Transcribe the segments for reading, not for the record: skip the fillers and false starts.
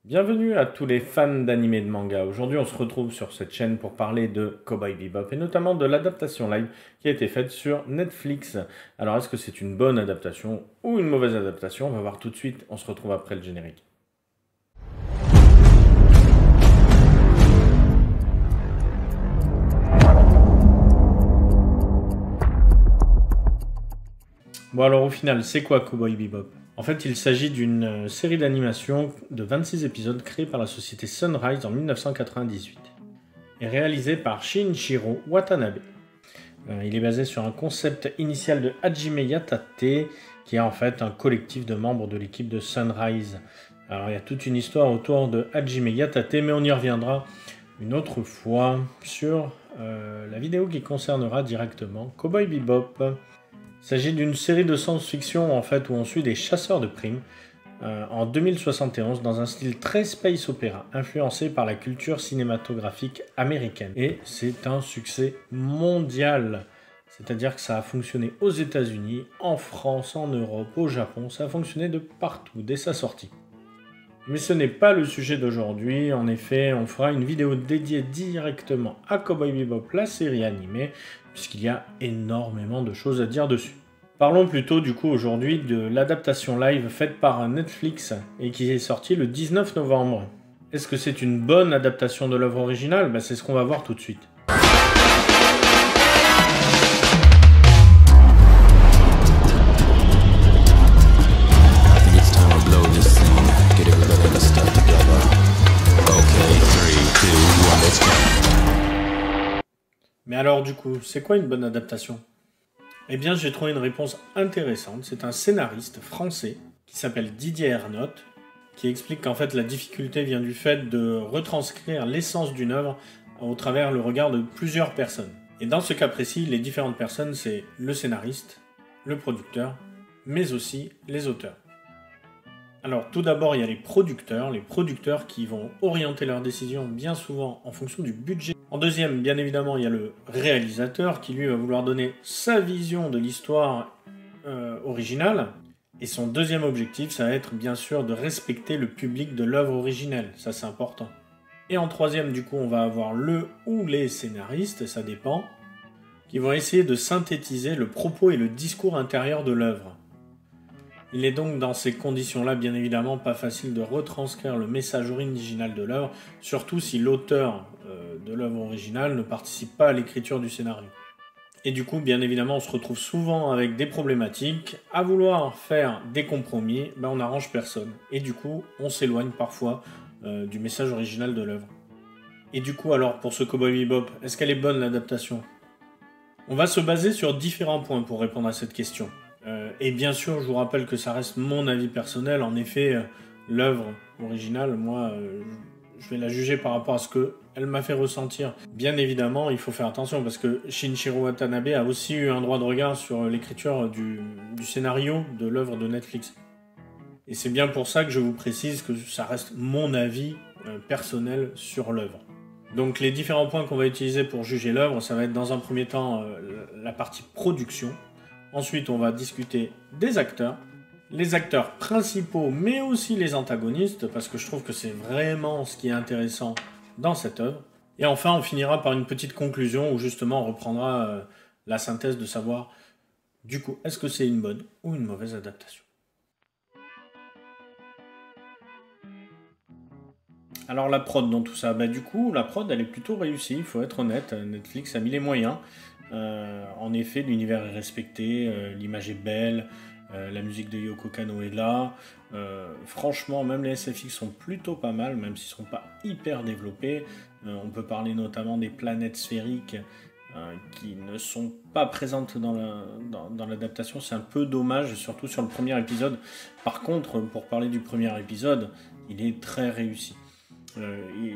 Bienvenue à tous les fans d'anime et de manga. Aujourd'hui, on se retrouve sur cette chaîne pour parler de Cowboy Bebop et notamment de l'adaptation live qui a été faite sur Netflix. Alors, est-ce que c'est une bonne adaptation ou une mauvaise adaptation? On va voir tout de suite. On se retrouve après le générique. Bon, alors au final, c'est quoi Cowboy Bebop? En fait, il s'agit d'une série d'animation de 26 épisodes créée par la société Sunrise en 1998 et réalisée par Shinichiro Watanabe. Il est basé sur un concept initial de Hajime Yatate, qui est en fait un collectif de membres de l'équipe de Sunrise. Alors il y a toute une histoire autour de Hajime Yatate, mais on y reviendra une autre fois sur la vidéo qui concernera directement Cowboy Bebop. Il s'agit d'une série de science-fiction en fait où on suit des chasseurs de primes en 2071 dans un style très space opéra influencé par la culture cinématographique américaine. Et c'est un succès mondial. C'est-à-dire que ça a fonctionné aux États-Unis, en France, en Europe, au Japon, ça a fonctionné de partout dès sa sortie. Mais ce n'est pas le sujet d'aujourd'hui, en effet, on fera une vidéo dédiée directement à Cowboy Bebop, la série animée, puisqu'il y a énormément de choses à dire dessus. Parlons plutôt du coup aujourd'hui de l'adaptation live faite par Netflix et qui est sortie le 19 novembre. Est-ce que c'est une bonne adaptation de l'œuvre originale? C'est ce qu'on va voir tout de suite. Mais alors du coup, c'est quoi une bonne adaptation? Eh bien, j'ai trouvé une réponse intéressante. C'est un scénariste français qui s'appelle Didier Ernotte, qui explique qu'en fait la difficulté vient du fait de retranscrire l'essence d'une œuvre au travers le regard de plusieurs personnes. Et dans ce cas précis, les différentes personnes, c'est le scénariste, le producteur, mais aussi les auteurs. Alors tout d'abord, il y a les producteurs qui vont orienter leurs décisions bien souvent en fonction du budget. En deuxième, bien évidemment, il y a le réalisateur qui lui va vouloir donner sa vision de l'histoire originale. Et son deuxième objectif, ça va être bien sûr de respecter le public de l'œuvre originelle, ça c'est important. Et en troisième, du coup, on va avoir le ou les scénaristes, ça dépend, qui vont essayer de synthétiser le propos et le discours intérieur de l'œuvre. Il est donc dans ces conditions-là, bien évidemment, pas facile de retranscrire le message original de l'œuvre, surtout si l'auteur de l'œuvre originale ne participe pas à l'écriture du scénario. Et du coup, bien évidemment, on se retrouve souvent avec des problématiques. À vouloir faire des compromis, on n'arrange personne. Et du coup, on s'éloigne parfois du message original de l'œuvre. Et du coup, alors, pour ce Cowboy Bebop, est-ce qu'elle est bonne l'adaptation? On va se baser sur différents points pour répondre à cette question. Et bien sûr, je vous rappelle que ça reste mon avis personnel. En effet, l'œuvre originale, moi, je vais la juger par rapport à ce qu'elle m'a fait ressentir. Bien évidemment, il faut faire attention parce que Shinichiro Watanabe a aussi eu un droit de regard sur l'écriture du scénario de l'œuvre de Netflix. Et c'est bien pour ça que je vous précise que ça reste mon avis personnel sur l'œuvre. Donc les différents points qu'on va utiliser pour juger l'œuvre, ça va être dans un premier temps la partie production. Ensuite, on va discuter des acteurs, les acteurs principaux, mais aussi les antagonistes, parce que je trouve que c'est vraiment ce qui est intéressant dans cette œuvre. Et enfin, on finira par une petite conclusion où justement on reprendra la synthèse de savoir, du coup, est-ce que c'est une bonne ou une mauvaise adaptation. Alors la prod dans tout ça, du coup, la prod elle est plutôt réussie, il faut être honnête, Netflix a mis les moyens. En effet, l'univers est respecté, l'image est belle, la musique de Yoko Kanno est là. Franchement, même les SFX sont plutôt pas mal, même s'ils ne sont pas hyper développés. On peut parler notamment des planètes sphériques qui ne sont pas présentes dans l'adaptation. C'est un peu dommage, surtout sur le premier épisode. Par contre, pour parler du premier épisode, il est très réussi.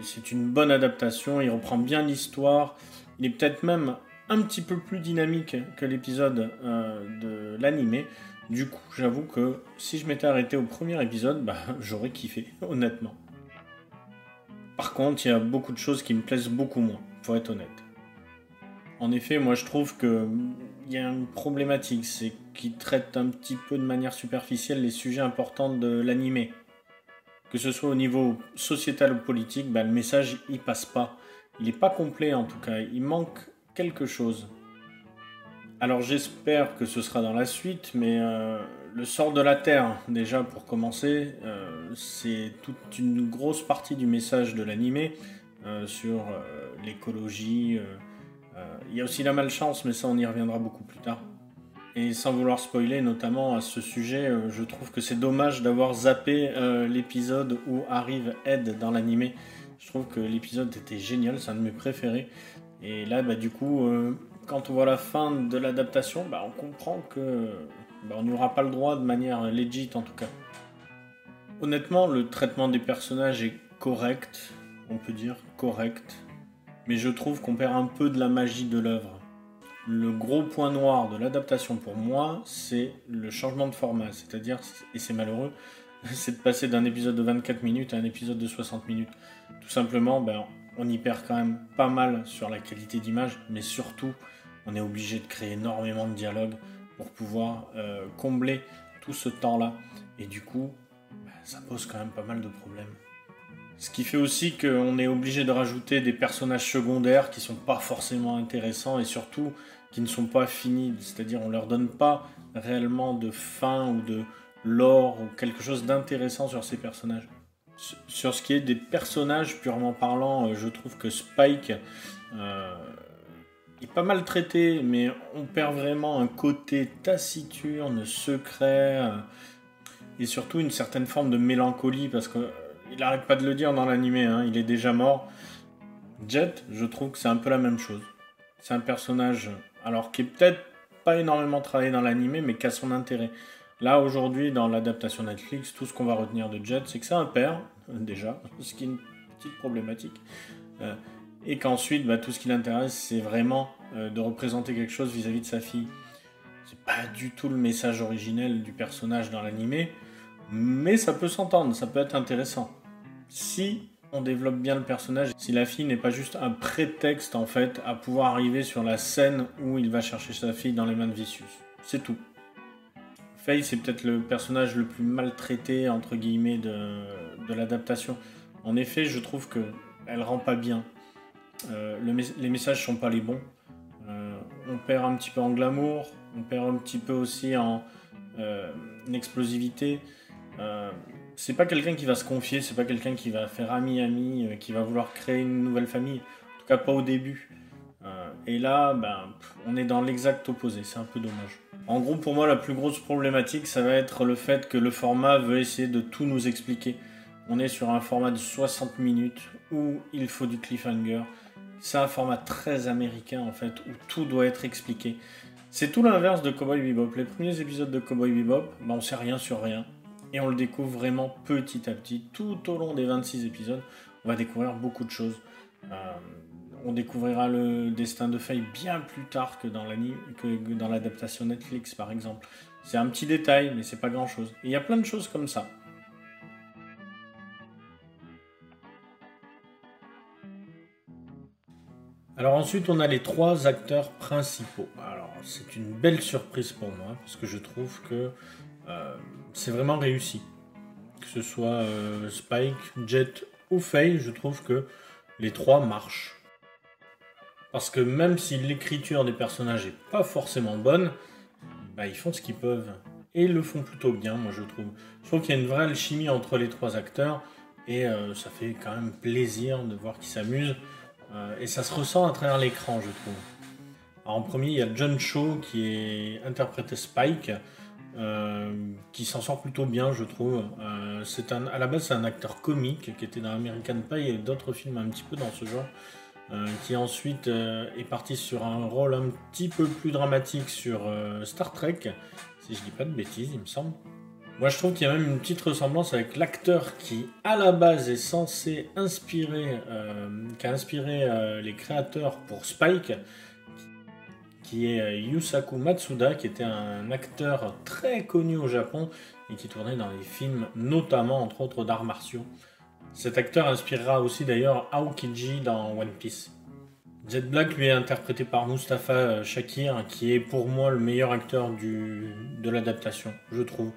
C'est une bonne adaptation, il reprend bien l'histoire. Il est peut-être même un petit peu plus dynamique que l'épisode de l'animé. Du coup, j'avoue que si je m'étais arrêté au premier épisode, j'aurais kiffé, honnêtement. Par contre, il y a beaucoup de choses qui me plaisent beaucoup moins, pour être honnête. En effet, moi je trouve qu'il y a une problématique, c'est qu'il traite un petit peu de manière superficielle les sujets importants de l'animé. que ce soit au niveau sociétal ou politique, le message il passe pas. Il n'est pas complet en tout cas, il manque quelque chose. Alors j'espère que ce sera dans la suite, mais le sort de la Terre, déjà pour commencer, c'est toute une grosse partie du message de l'animé sur l'écologie. Il y a aussi la malchance, mais ça on y reviendra beaucoup plus tard. Et sans vouloir spoiler, notamment à ce sujet, je trouve que c'est dommage d'avoir zappé l'épisode où arrive Ed dans l'animé. Je trouve que l'épisode était génial, c'est un de mes préférés. Et là, du coup, quand on voit la fin de l'adaptation, on comprend que on n'y aura pas le droit de manière legit en tout cas. Honnêtement, le traitement des personnages est correct, on peut dire correct, mais je trouve qu'on perd un peu de la magie de l'œuvre. Le gros point noir de l'adaptation pour moi, c'est le changement de format, c'est-à-dire, et c'est malheureux, c'est de passer d'un épisode de 24 minutes à un épisode de 60 minutes. Tout simplement, on y perd quand même pas mal sur la qualité d'image, mais surtout, on est obligé de créer énormément de dialogues pour pouvoir combler tout ce temps-là. Et du coup, ça pose quand même pas mal de problèmes. Ce qui fait aussi qu'on est obligé de rajouter des personnages secondaires qui sont pas forcément intéressants et surtout qui ne sont pas finis. C'est-à-dire on leur donne pas réellement de fin ou de lore ou quelque chose d'intéressant sur ces personnages. Sur ce qui est des personnages purement parlant, je trouve que Spike est pas mal traité, mais on perd vraiment un côté taciturne, secret et surtout une certaine forme de mélancolie parce que il n'arrête pas de le dire dans l'animé, il est déjà mort. Jet, je trouve que c'est un peu la même chose. C'est un personnage, alors qui est peut-être pas énormément travaillé dans l'animé, mais qui a son intérêt. Là, aujourd'hui, dans l'adaptation Netflix, tout ce qu'on va retenir de Jet, c'est que c'est un père, déjà, ce qui est une petite problématique. Et qu'ensuite, tout ce qui l'intéresse, c'est vraiment de représenter quelque chose vis-à-vis de sa fille. C'est pas du tout le message originel du personnage dans l'animé, mais ça peut s'entendre, ça peut être intéressant. Si on développe bien le personnage, si la fille n'est pas juste un prétexte en fait à pouvoir arriver sur la scène où il va chercher sa fille dans les mains de Vicious. C'est tout. Faye, c'est peut-être le personnage le plus maltraité entre guillemets de l'adaptation. En effet, je trouve qu'elle rend pas bien. Les messages sont pas les bons. On perd un petit peu en glamour, on perd un petit peu aussi en explosivité. C'est pas quelqu'un qui va se confier, c'est pas quelqu'un qui va faire ami-ami, qui va vouloir créer une nouvelle famille, en tout cas pas au début. Et là, on est dans l'exact opposé, c'est un peu dommage. En gros, pour moi, la plus grosse problématique, ça va être le fait que le format veut essayer de tout nous expliquer. On est sur un format de 60 minutes où il faut du cliffhanger. C'est un format très américain en fait, où tout doit être expliqué. C'est tout l'inverse de Cowboy Bebop. Les premiers épisodes de Cowboy Bebop, on sait rien sur rien. Et on le découvre vraiment petit à petit. Tout au long des 26 épisodes, on va découvrir beaucoup de choses. On découvrira le destin de Faye bien plus tard que dans l'adaptation Netflix, par exemple. C'est un petit détail, mais c'est pas grand-chose. Et il y a plein de choses comme ça. Alors ensuite, on a les 3 acteurs principaux. Alors, c'est une belle surprise pour moi, parce que je trouve que c'est vraiment réussi. Que ce soit Spike, Jet ou Faye, je trouve que les 3 marchent. Parce que même si l'écriture des personnages n'est pas forcément bonne, ils font ce qu'ils peuvent. Et ils le font plutôt bien, moi je trouve. Je trouve qu'il y a une vraie alchimie entre les 3 acteurs, et ça fait quand même plaisir de voir qu'ils s'amusent. Et ça se ressent à travers l'écran, je trouve. Alors, en premier, il y a John Cho qui est interprété Spike, qui s'en sort plutôt bien, je trouve. À la base, c'est un acteur comique qui était dans American Pie et d'autres films un petit peu dans ce genre, qui ensuite est parti sur un rôle un petit peu plus dramatique sur Star Trek, si je dis pas de bêtises, il me semble. Moi, je trouve qu'il y a même une petite ressemblance avec l'acteur qui, à la base, est censé inspirer, qui a inspiré les créateurs pour Spike, qui est Yusaku Matsuda, qui était un acteur très connu au Japon et qui tournait dans des films, notamment, entre autres, d'arts martiaux. Cet acteur inspirera aussi d'ailleurs Aokiji dans One Piece. Jet Black, lui, est interprété par Mustafa Shakir, qui est pour moi le meilleur acteur de l'adaptation, je trouve.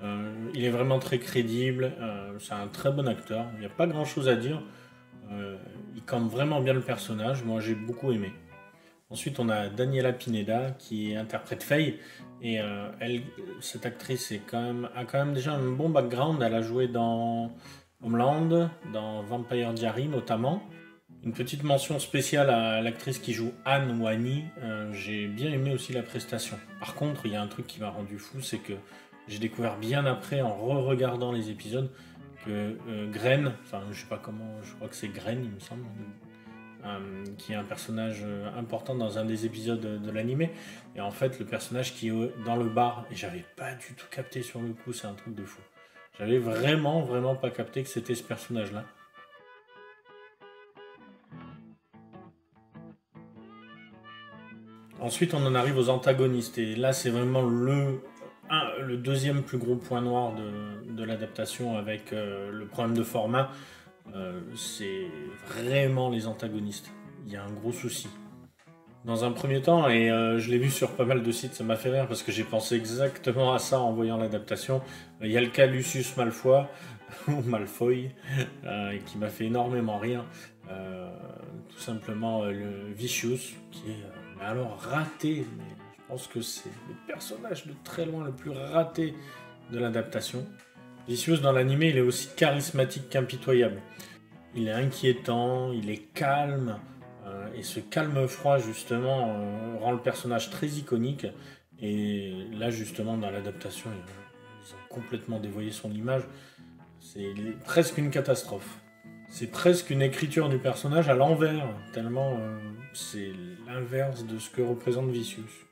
Il est vraiment très crédible, c'est un très bon acteur, il n'y a pas grand chose à dire. Il campe vraiment bien le personnage, moi j'ai beaucoup aimé. Ensuite on a Daniela Pineda qui interprète Faye, et cette actrice a quand même déjà un bon background, elle a joué dans Homeland, dans Vampire Diaries notamment. Une petite mention spéciale à l'actrice qui joue Anne ou Annie, j'ai bien aimé aussi la prestation. Par contre, il y a un truc qui m'a rendu fou, c'est que j'ai découvert bien après, en re-regardant les épisodes, que Gren, enfin je sais pas comment, je crois que c'est Gren il me semble, qui est un personnage important dans un des épisodes de l'animé, et en fait le personnage qui est dans le bar, et j'avais pas du tout capté sur le coup, c'est un truc de fou. J'avais vraiment pas capté que c'était ce personnage-là. Ensuite, on en arrive aux antagonistes, et là, c'est vraiment le deuxième plus gros point noir de l'adaptation avec le problème de format. C'est vraiment les antagonistes. Il y a un gros souci. Dans un premier temps, et je l'ai vu sur pas mal de sites, ça m'a fait rire parce que j'ai pensé exactement à ça en voyant l'adaptation. Il y a le cas Lucius Malfoy, ou Malfoy, qui m'a fait énormément rire. Tout simplement le Vicious, qui est mais alors raté, mais je pense que c'est le personnage de très loin le plus raté de l'adaptation. Vicious dans l'animé, il est aussi charismatique qu'impitoyable. Il est inquiétant, il est calme, et ce calme froid justement rend le personnage très iconique. Et là justement dans l'adaptation, ils ont complètement dévoyé son image. C'est presque une catastrophe. C'est presque une écriture du personnage à l'envers, tellement c'est l'inverse de ce que représente Vicious.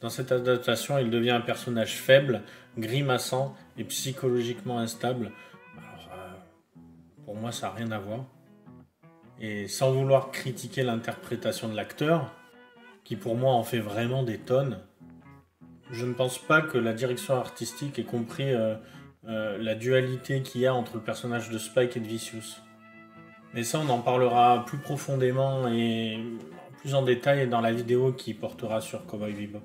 Dans cette adaptation, il devient un personnage faible, grimaçant et psychologiquement instable. Alors, pour moi, ça n'a rien à voir. Et sans vouloir critiquer l'interprétation de l'acteur, qui pour moi en fait vraiment des tonnes, je ne pense pas que la direction artistique ait compris la dualité qu'il y a entre le personnage de Spike et de Vicious. Mais ça, on en parlera plus profondément et plus en détail dans la vidéo qui portera sur Cowboy Bebop.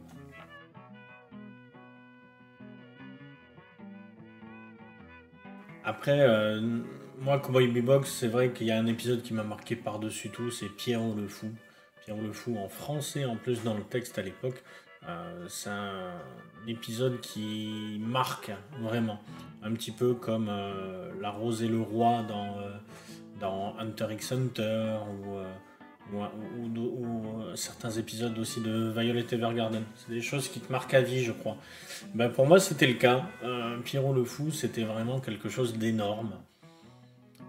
Après, moi, Cowboy Bebop, c'est vrai qu'il y a un épisode qui m'a marqué par-dessus tout, c'est Pierrot le Fou. Pierrot le Fou en français, en plus dans le texte à l'époque. C'est un épisode qui marque vraiment. Un petit peu comme La Rose et le Roi dans Hunter x Hunter ou certains épisodes aussi de Violet Evergarden. C'est des choses qui te marquent à vie, je crois. Ben, pour moi, c'était le cas. Pierrot le Fou, c'était vraiment quelque chose d'énorme.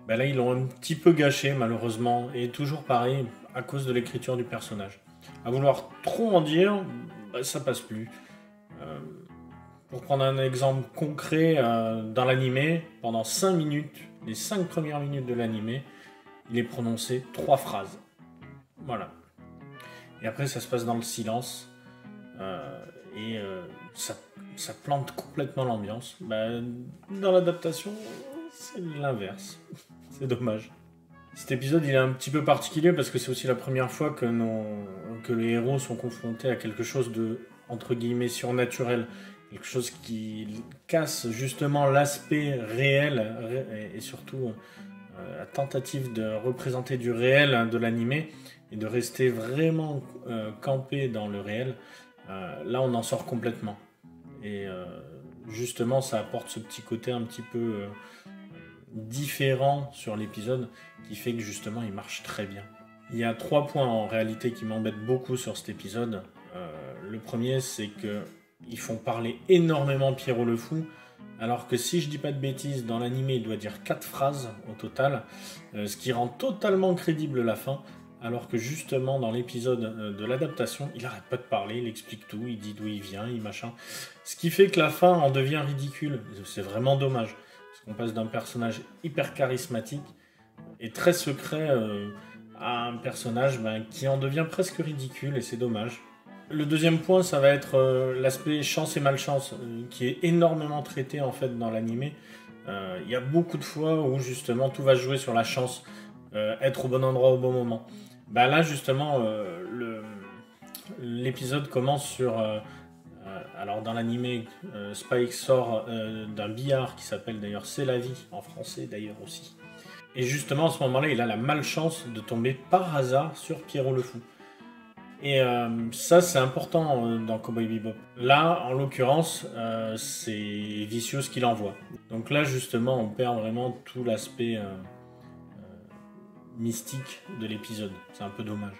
Ben là, ils l'ont un petit peu gâché, malheureusement. Et toujours pareil, à cause de l'écriture du personnage. À vouloir trop en dire, ben, ça passe plus. Pour prendre un exemple concret, dans l'animé, pendant 5 minutes, les 5 premières minutes de l'animé, il est prononcé 3 phrases. Voilà. Et après, ça se passe dans le silence. Ça plante complètement l'ambiance. Dans l'adaptation, c'est l'inverse. C'est dommage. Cet épisode, il est un petit peu particulier parce que c'est aussi la première fois que les héros sont confrontés à quelque chose de, entre guillemets, surnaturel. Quelque chose qui casse justement l'aspect réel et surtout la tentative de représenter du réel de l'animé et de rester vraiment campé dans le réel. Là, on en sort complètement. Et justement, ça apporte ce petit côté un petit peu différent sur l'épisode qui fait que justement, il marche très bien. Il y a 3 points en réalité qui m'embêtent beaucoup sur cet épisode. Le premier, c'est que ils font parler énormément Pierrot le Fou, alors que si je dis pas de bêtises, dans l'animé, il doit dire 4 phrases au total, ce qui rend totalement crédible la fin, alors que justement dans l'épisode de l'adaptation, il arrête pas de parler, il explique tout, il dit d'où il vient, il machin. Ce qui fait que la fin en devient ridicule. C'est vraiment dommage, parce qu'on passe d'un personnage hyper charismatique et très secret à un personnage qui en devient presque ridicule, et c'est dommage. Le deuxième point, ça va être l'aspect chance et malchance, qui est énormément traité en fait dans l'animé. Il y a beaucoup de fois où justement tout va se jouer sur la chance, être au bon endroit au bon moment. Là justement, l'épisode commence Alors dans l'animé, Spike sort d'un billard qui s'appelle d'ailleurs C'est la vie, en français d'ailleurs aussi. Et justement à ce moment-là, il a la malchance de tomber par hasard sur Pierrot le Fou. Et ça c'est important dans Cowboy Bebop. Là, en l'occurrence, c'est Vicious qui l'envoie. Donc là justement, on perd vraiment tout l'aspect mystique de l'épisode. C'est un peu dommage.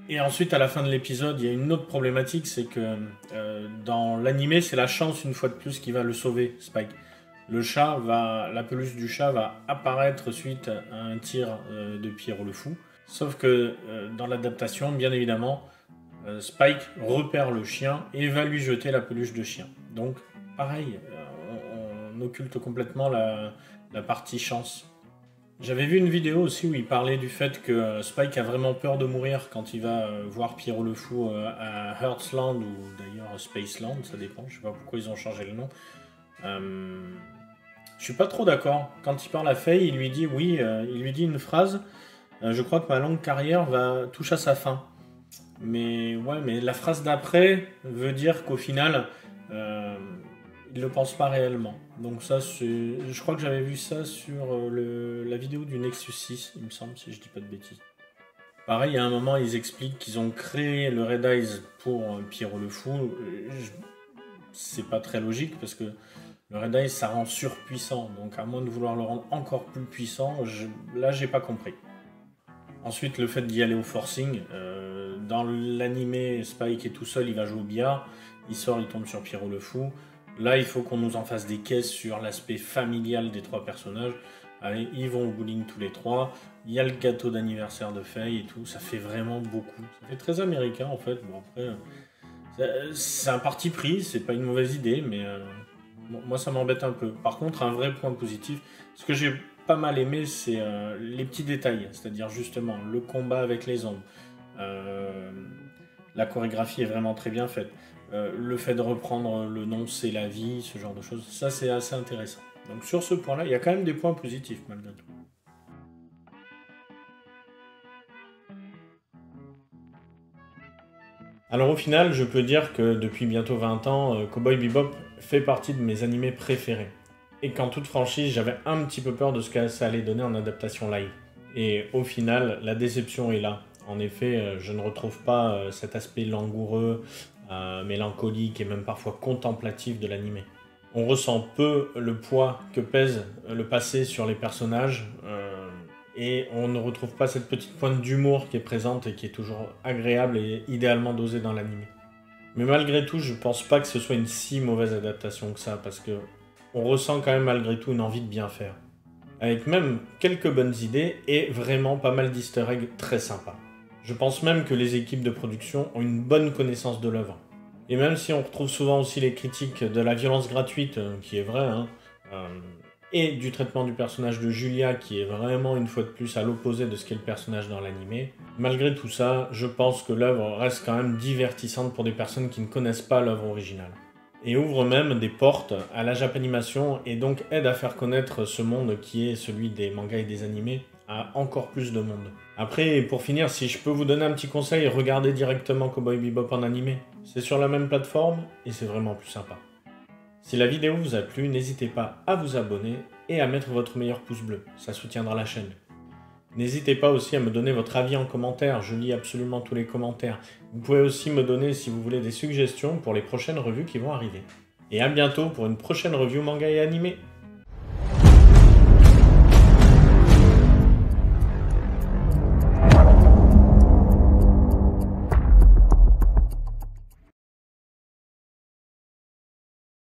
Et ensuite, à la fin de l'épisode, il y a une autre problématique, c'est que dans l'animé, c'est la chance une fois de plus qui va le sauver, Spike. La peluche du chat va apparaître suite à un tir de Pierrot le Fou. Sauf que dans l'adaptation, bien évidemment, Spike repère le chien et va lui jeter la peluche de chien. Donc, pareil, on occulte complètement la partie chance. J'avais vu une vidéo aussi où il parlait du fait que Spike a vraiment peur de mourir quand il va voir Pierrot le Fou à Heartsland ou d'ailleurs Spaceland, ça dépend, je sais pas pourquoi ils ont changé le nom. Je suis pas trop d'accord. Quand il parle à Faye, il lui dit une phrase, je crois que ma longue carrière touche à sa fin. Mais la phrase d'après veut dire qu'au final, il le pense pas réellement. Donc ça, je crois que j'avais vu ça sur la vidéo du Nexus 6, il me semble, si je dis pas de bêtises. Pareil, à un moment, ils expliquent qu'ils ont créé le Red Eyes pour Pierrot le Fou. C'est pas très logique, parce que le Red Eyes, ça rend surpuissant. Donc à moins de vouloir le rendre encore plus puissant, là, j'ai pas compris. Ensuite, le fait d'y aller au forcing. Dans l'animé, Spike est tout seul, il va jouer au billard. Il sort, il tombe sur Pierrot le Fou. Là, il faut qu'on nous en fasse des caisses sur l'aspect familial des trois personnages. Allez, ils vont au bowling tous les trois. Il y a le gâteau d'anniversaire de Faye et tout. Ça fait vraiment beaucoup. Ça fait très américain en fait. Bon, après, c'est un parti pris. C'est pas une mauvaise idée, mais moi, ça m'embête un peu. Par contre, un vrai point positif, ce que j'ai pas mal aimé, c'est les petits détails. C'est-à-dire justement le combat avec les ombres. La chorégraphie est vraiment très bien faite. Le fait de reprendre le nom C'est la vie, ce genre de choses, ça c'est assez intéressant. Donc sur ce point-là, il y a quand même des points positifs malgré tout. Alors au final, je peux dire que depuis bientôt 20 ans, Cowboy Bebop fait partie de mes animés préférés. Et qu'en toute franchise, j'avais un petit peu peur de ce que ça allait donner en adaptation live. Et au final, la déception est là. En effet, je ne retrouve pas cet aspect langoureux, mélancolique et même parfois contemplatif de l'animé. On ressent peu le poids que pèse le passé sur les personnages et on ne retrouve pas cette petite pointe d'humour qui est présente et qui est toujours agréable et idéalement dosée dans l'animé. Mais malgré tout, je pense pas que ce soit une si mauvaise adaptation que ça, parce que on ressent quand même malgré tout une envie de bien faire. Avec même quelques bonnes idées et vraiment pas mal d'easter eggs très sympas. Je pense même que les équipes de production ont une bonne connaissance de l'œuvre. Et même si on retrouve souvent aussi les critiques de la violence gratuite, qui est vrai, et du traitement du personnage de Julia, qui est vraiment une fois de plus à l'opposé de ce qu'est le personnage dans l'animé, malgré tout ça, je pense que l'œuvre reste quand même divertissante pour des personnes qui ne connaissent pas l'œuvre originale. Et ouvre même des portes à la Japanimation et donc aide à faire connaître ce monde qui est celui des mangas et des animés à encore plus de monde. Après, pour finir, si je peux vous donner un petit conseil, regardez directement Cowboy Bebop en animé. C'est sur la même plateforme et c'est vraiment plus sympa. Si la vidéo vous a plu, n'hésitez pas à vous abonner et à mettre votre meilleur pouce bleu, ça soutiendra la chaîne. N'hésitez pas aussi à me donner votre avis en commentaire, je lis absolument tous les commentaires. Vous pouvez aussi me donner, si vous voulez, des suggestions pour les prochaines revues qui vont arriver. Et à bientôt pour une prochaine review manga et animé.